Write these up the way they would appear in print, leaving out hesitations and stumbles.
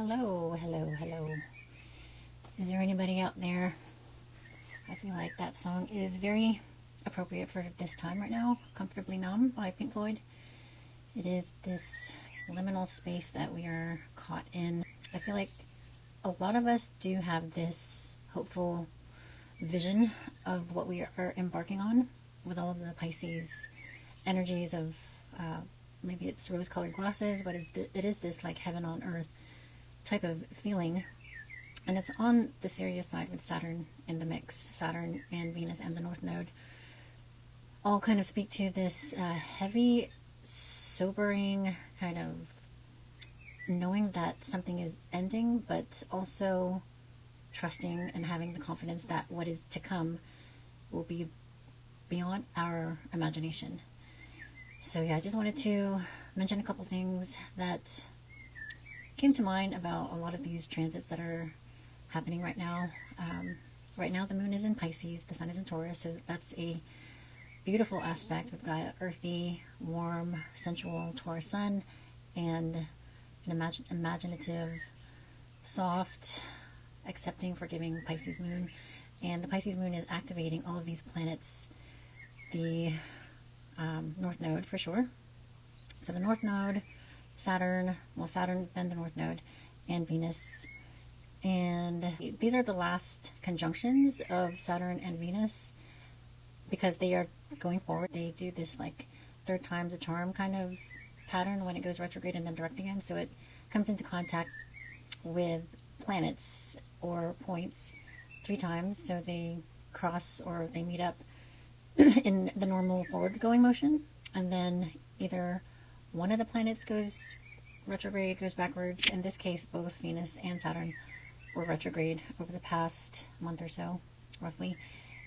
Hello, hello, hello. Is there anybody out there? I feel like that song is very appropriate for this time right now. Comfortably Numb by Pink Floyd. It is this liminal space that we are caught in. I feel like a lot of us do have this hopeful vision of what we are embarking on with all of the Pisces energies of maybe it's rose-colored glasses, but it is this like heaven on earth type of feeling, and it's on the serious side with Saturn in the mix. Saturn and Venus and the North Node all kind of speak to this heavy, sobering kind of knowing that something is ending, but also trusting and having the confidence that what is to come will be beyond our imagination. So yeah, I just wanted to mention a couple things that came to mind about a lot of these transits that are happening right now. Right now the moon is in Pisces, the sun is in Taurus, so that's a beautiful aspect. We've got an earthy, warm, sensual Taurus sun and an imaginative, soft, accepting, forgiving Pisces moon. And the Pisces moon is activating all of these planets. The North Node for sure. So the North Node, Saturn, then the North Node, and Venus. And these are the last conjunctions of Saturn and Venus because they are going forward. They do this like third time's a charm kind of pattern when it goes retrograde and then direct again. So it comes into contact with planets or points 3 times. So they cross or they meet up in the normal forward going motion, and then either one of the planets goes retrograde, goes backwards. In this case, both Venus and Saturn were retrograde over the past month or so, roughly,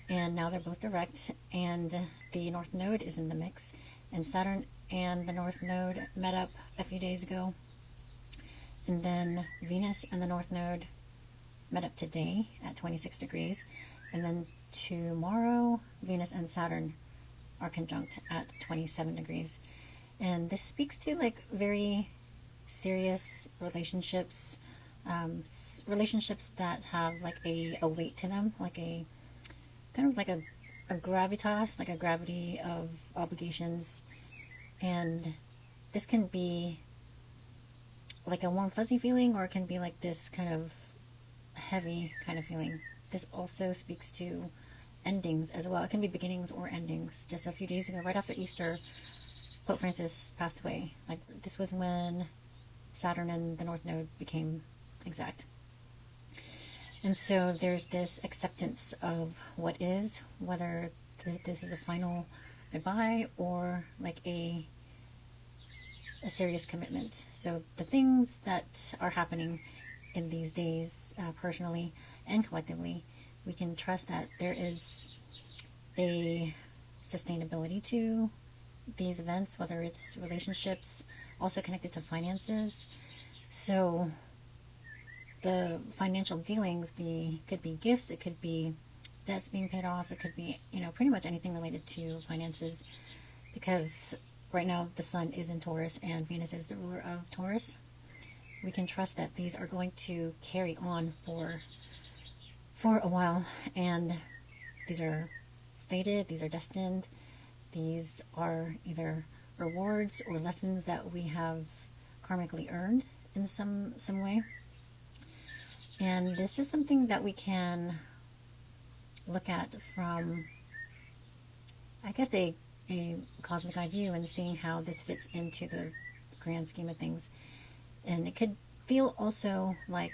and now they're both direct, and the North Node is in the mix, and Saturn and the North Node met up a few days ago, and then Venus and the North Node met up today at 26 degrees, and then tomorrow Venus and Saturn are conjunct at 27 degrees. And this speaks to like very serious relationships, relationships that have like a weight to them, like a kind of like a gravitas, like a gravity of obligations. And this can be like a warm fuzzy feeling, or it can be like this kind of heavy kind of feeling. This also speaks to endings as well. It can be beginnings or endings. Just a few days ago, right after Easter, Pope Francis passed away. Like this was when Saturn and the North Node became exact. And so there's this acceptance of what is, whether this is a final goodbye or like a serious commitment. So the things that are happening in these days, personally and collectively, we can trust that there is a sustainability to these events, whether it's relationships, also connected to finances. So the financial dealings, could be gifts, it could be debts being paid off, it could be, pretty much anything related to finances, because right now the sun is in Taurus and Venus is the ruler of Taurus. We can trust that these are going to carry on for a while, and these are fated, these are destined, these are either rewards or lessons that we have karmically earned in some way. And this is something that we can look at from, I guess, a cosmic eye view, and seeing how this fits into the grand scheme of things. And it could feel also like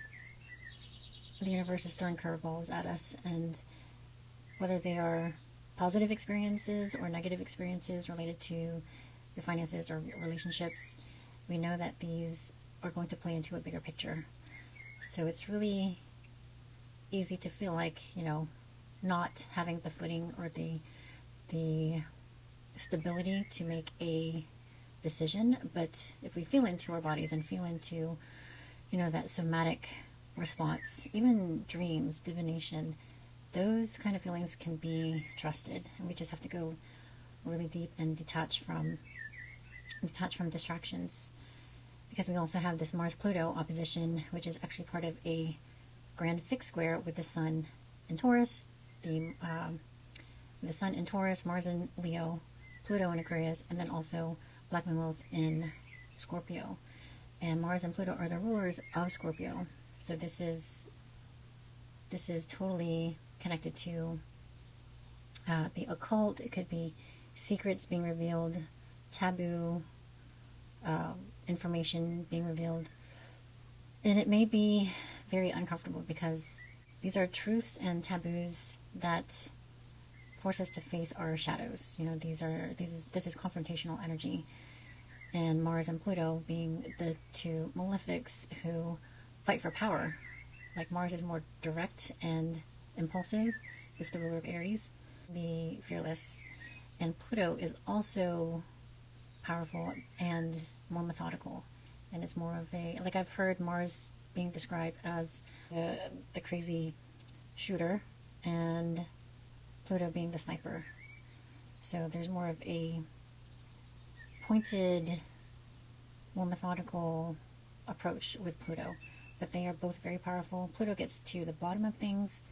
the universe is throwing curveballs at us, and whether they are positive experiences or negative experiences related to your finances or relationships, we know that these are going to play into a bigger picture. So it's really easy to feel like, not having the footing or the stability to make a decision. But if we feel into our bodies and feel into, that somatic response, even dreams, divination, those kind of feelings can be trusted, and we just have to go really deep and detach from distractions because we also have this Mars-Pluto opposition, which is actually part of a grand fixed square with the Sun in Taurus, the Sun in Taurus, Mars in Leo, Pluto in Aquarius, and then also Black Moon Wealth in Scorpio. And Mars and Pluto are the rulers of Scorpio. So this is totally connected to the occult. It could be secrets being revealed, taboo information being revealed. And it may be very uncomfortable because these are truths and taboos that force us to face our shadows. You know, this is confrontational energy. And Mars and Pluto being the two malefics who fight for power. Like Mars is more direct and impulsive. It's the ruler of Aries. Be fearless. And Pluto is also powerful and more methodical. And it's more of a, like I've heard Mars being described as the crazy shooter and Pluto being the sniper. So there's more of a pointed, more methodical approach with Pluto. But they are both very powerful. Pluto gets to the bottom of things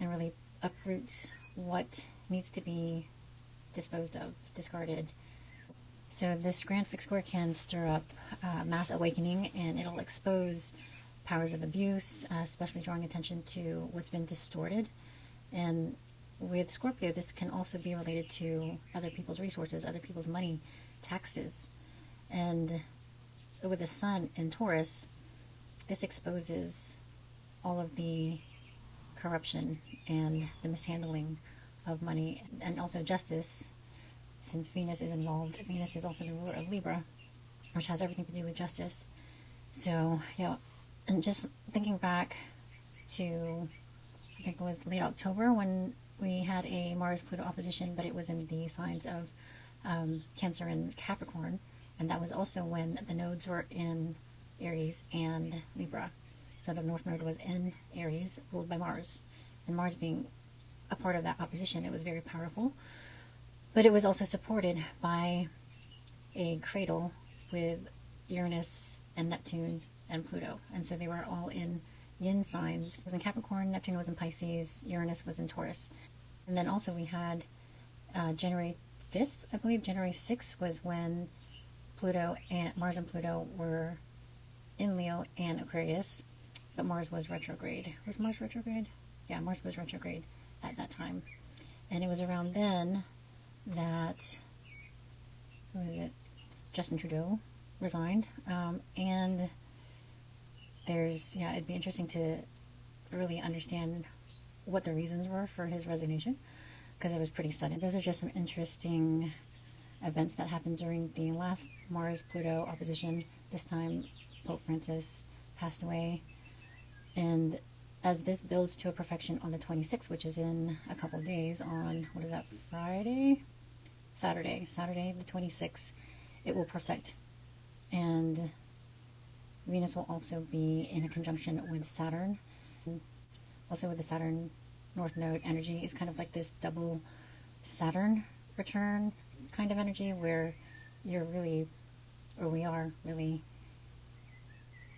and really uproots what needs to be disposed of, discarded. So this grand fixed square can stir up mass awakening, and it'll expose powers of abuse, especially drawing attention to what's been distorted. And with Scorpio, this can also be related to other people's resources, other people's money, taxes. And with the Sun in Taurus, this exposes all of the corruption and the mishandling of money, and also justice, since Venus is involved. Venus is also the ruler of Libra, which has everything to do with justice. So, yeah, and just thinking back to, I think it was late October when we had a Mars-Pluto opposition, but it was in the signs of Cancer and Capricorn, and that was also when the nodes were in Aries and Libra. So the North Node was in Aries, ruled by Mars, and Mars being a part of that opposition, it was very powerful. But it was also supported by a cradle with Uranus and Neptune and Pluto. And so they were all in yin signs. It was in Capricorn, Neptune was in Pisces, Uranus was in Taurus. And then also we had January 5th, I believe, January 6th was when Mars and Pluto were in Leo and Aquarius, but Mars was retrograde. Was Mars retrograde? Yeah, Mars was retrograde at that time. And it was around then that, who is it? Justin Trudeau resigned. And it'd be interesting to really understand what the reasons were for his resignation, because it was pretty sudden. Those are just some interesting events that happened during the last Mars-Pluto opposition. This time, Pope Francis passed away. And as this builds to a perfection on the 26th, which is in a couple of days, on, what is that, Saturday the 26th, it will perfect. And Venus will also be in a conjunction with Saturn. Also with the Saturn North Node energy is kind of like this double Saturn return kind of energy, where we are really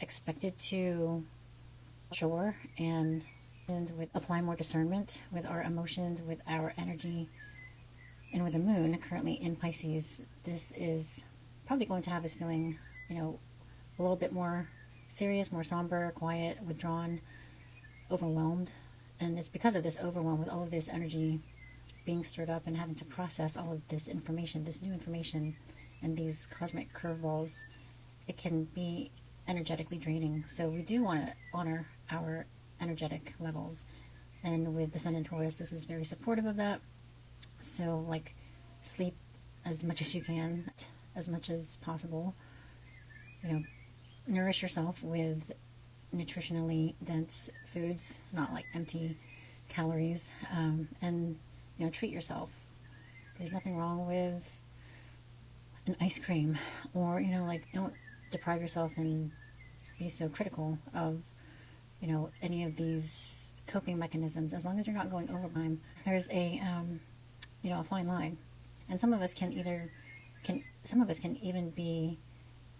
expected to mature and apply more discernment with our emotions, with our energy. And with the moon currently in Pisces, this is probably going to have us feeling, a little bit more serious, more somber, quiet, withdrawn, overwhelmed. And it's because of this overwhelm, with all of this energy being stirred up and having to process all of this information, this new information, and these cosmic curveballs, it can be energetically draining. So we do want to honor our energetic levels. And with the Sun in Taurus, this is very supportive of that. So, sleep as much as you can, as much as possible. Nourish yourself with nutritionally dense foods, not like empty calories, and treat yourself. There's nothing wrong with an ice cream, or don't deprive yourself and be so critical of any of these coping mechanisms, as long as you're not going overtime. There's a a fine line, and some of us can even be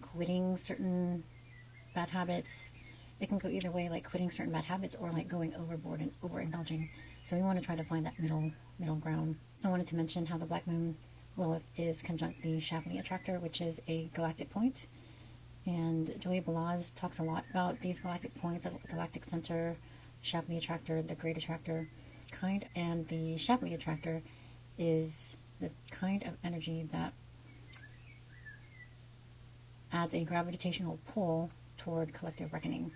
quitting certain bad habits. It can go either way, like quitting certain bad habits or like going overboard and overindulging. So we want to try to find that middle ground. So I wanted to mention how the black moon Lilith is conjunct the Shapley attractor, which is a galactic point. And Julia Balaz talks a lot about these galactic points, galactic center, Shapley attractor, the great attractor kind. And the Shapley attractor is the kind of energy that adds a gravitational pull toward collective reckoning.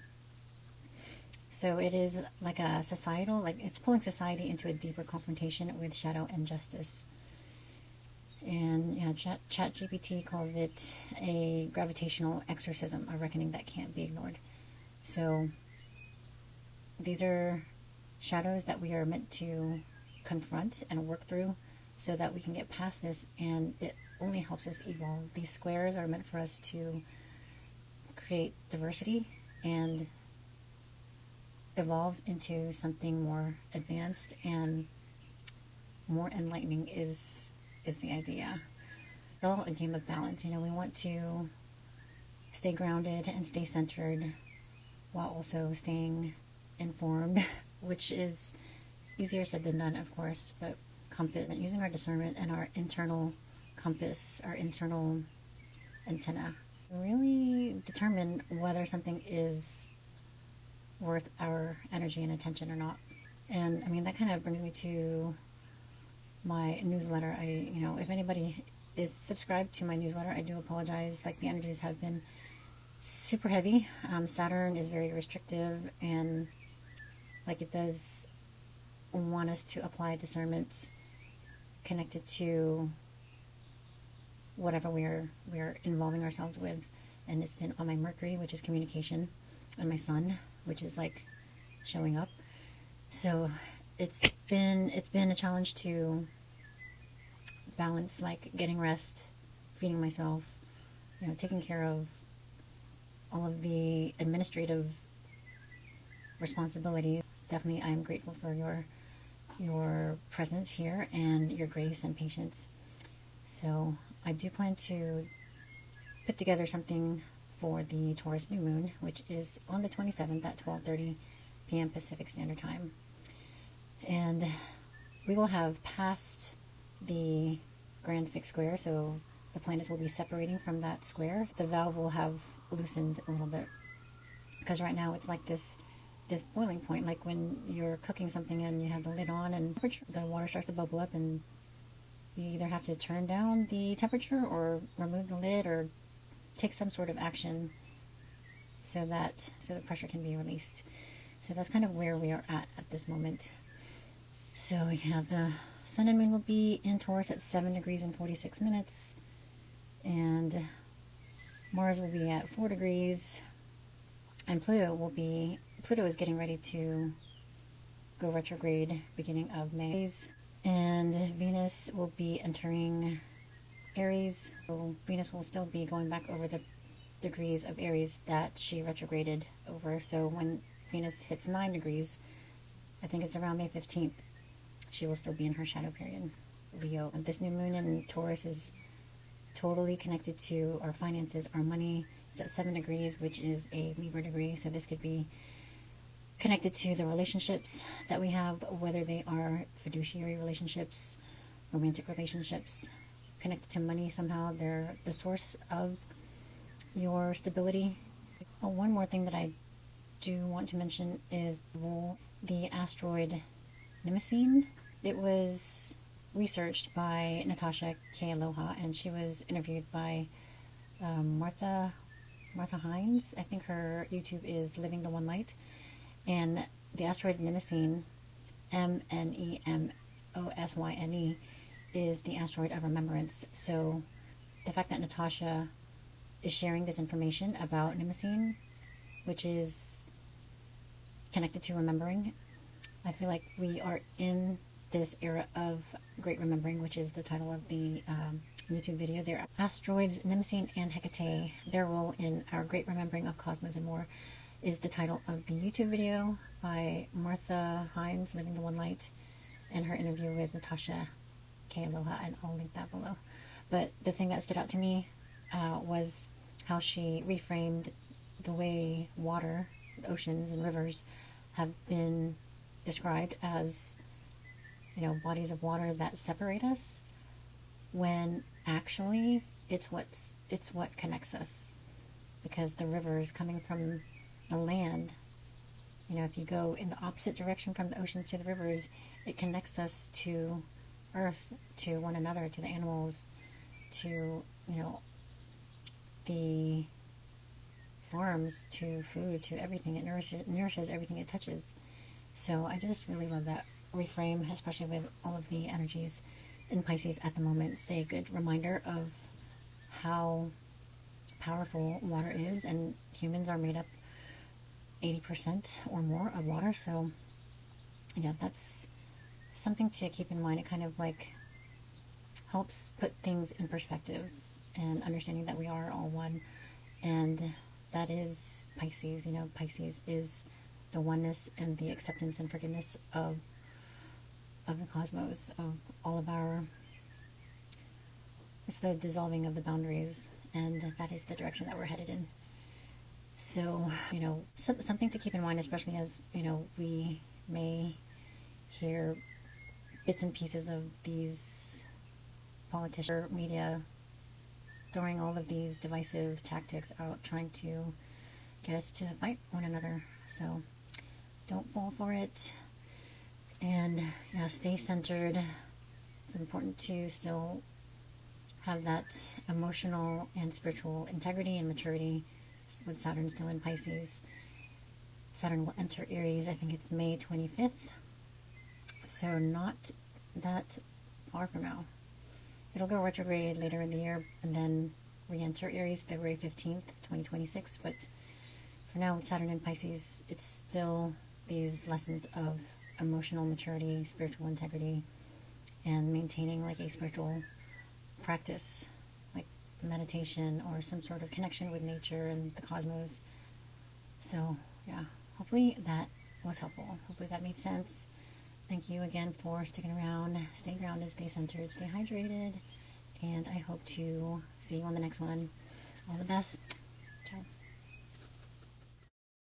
So it is like a societal, like it's pulling society into a deeper confrontation with shadow and justice. And yeah, ChatGPT calls it a gravitational exorcism, a reckoning that can't be ignored. So these are shadows that we are meant to confront and work through so that we can get past this, and it only helps us evolve. These squares are meant for us to create diversity and evolve into something more advanced and more enlightening is the idea. It's all a game of balance. You know, we want to stay grounded and stay centered while also staying informed, which is easier said than done, of course, but compass, using our discernment and our internal compass, our internal antenna, really determine whether something is worth our energy and attention or not. And I mean, that kind of brings me to my newsletter. If anybody is subscribed to my newsletter, I do apologize. Like, the energies have been super heavy. Saturn is very restrictive, and like, it does want us to apply discernment connected to whatever we're involving ourselves with. And it's been on my Mercury, which is communication, and my Sun, which is like showing up. So it's been a challenge to balance, like getting rest, feeding myself, taking care of all of the administrative responsibilities. Definitely, I am grateful for your presence here and your grace and patience. So I do plan to put together something for the Taurus new moon, which is on the 27th at 12:30 p.m. Pacific Standard Time. And we will have passed the grand fixed square, so the planets will be separating from that square. The valve will have loosened a little bit, because right now it's like this boiling point, like when you're cooking something and you have the lid on and the water starts to bubble up, and you either have to turn down the temperature or remove the lid or take some sort of action so that the pressure can be released. So that's kind of where we are at this moment. So yeah, the Sun and Moon will be in Taurus at 7 degrees and 46 minutes, and Mars will be at 4 degrees, and Pluto is getting ready to go retrograde beginning of May, and Venus will be entering Aries. So Venus will still be going back over the degrees of Aries that she retrograded over. So when Venus hits 9 degrees, I think it's around May 15th, she will still be in her shadow period. Leo. This new moon in Taurus is totally connected to our finances, our money. It's at 7 degrees, which is a Libra degree. So this could be connected to the relationships that we have, whether they are fiduciary relationships, romantic relationships, connected to money somehow. They're the source of your stability. Oh, one more thing that I do want to mention is the asteroid Mnemosyne. It was researched by Natasha K. Aloha, and she was interviewed by Martha Hines. I think her YouTube is Living the One Light. And the asteroid Mnemosyne, Mnemosyne, is the asteroid of remembrance. So the fact that Natasha is sharing this information about Mnemosyne, which is connected to remembering, I feel like we are in this era of great remembering, which is the title of the YouTube video. Their asteroids Mnemosyne and Hecate, their role in our great remembering of cosmos and more, is the title of the YouTube video by Martha Hines, Living the One Light, and her interview with Natasha K. Aloha, and I'll link that below. But the thing that stood out to me was how she reframed the way water, oceans and rivers have been described as, you know, bodies of water that separate us, when actually it's what connects us. Because the rivers coming from the land, you know, if you go in the opposite direction from the oceans to the rivers, it connects us to earth, to one another, to the animals, to, you know, the farms, to food, to everything. It nourishes everything it touches. So I just really love that reframe, especially with all of the energies in Pisces at the moment. It's a good reminder of how powerful water is, and humans are made up 80% or more of water. So yeah, that's something to keep in mind. It kind of like helps put things in perspective, and understanding that we are all one, and that is Pisces. You know, Pisces is the oneness and the acceptance and forgiveness of the cosmos, of all of our, it's the dissolving of the boundaries, and that is the direction that we're headed in. So, you know, something to keep in mind, especially as, you know, we may hear bits and pieces of these politicians, media, throwing all of these divisive tactics out, trying to get us to fight one another. So don't fall for it, and yeah, stay centered. It's important to still have that emotional and spiritual integrity and maturity with Saturn still in Pisces. Saturn will enter Aries, I think it's May 25th, so not that far from now. It'll go retrograde later in the year and then re-enter Aries February 15th, 2026. But for now, with Saturn in Pisces, it's still these lessons of emotional maturity, spiritual integrity, and maintaining like a spiritual practice, like meditation or some sort of connection with nature and the cosmos. So yeah, hopefully that was helpful. Hopefully that made sense. Thank you again for sticking around. Stay grounded, stay centered, stay hydrated, and I hope to see you on the next one. All the best.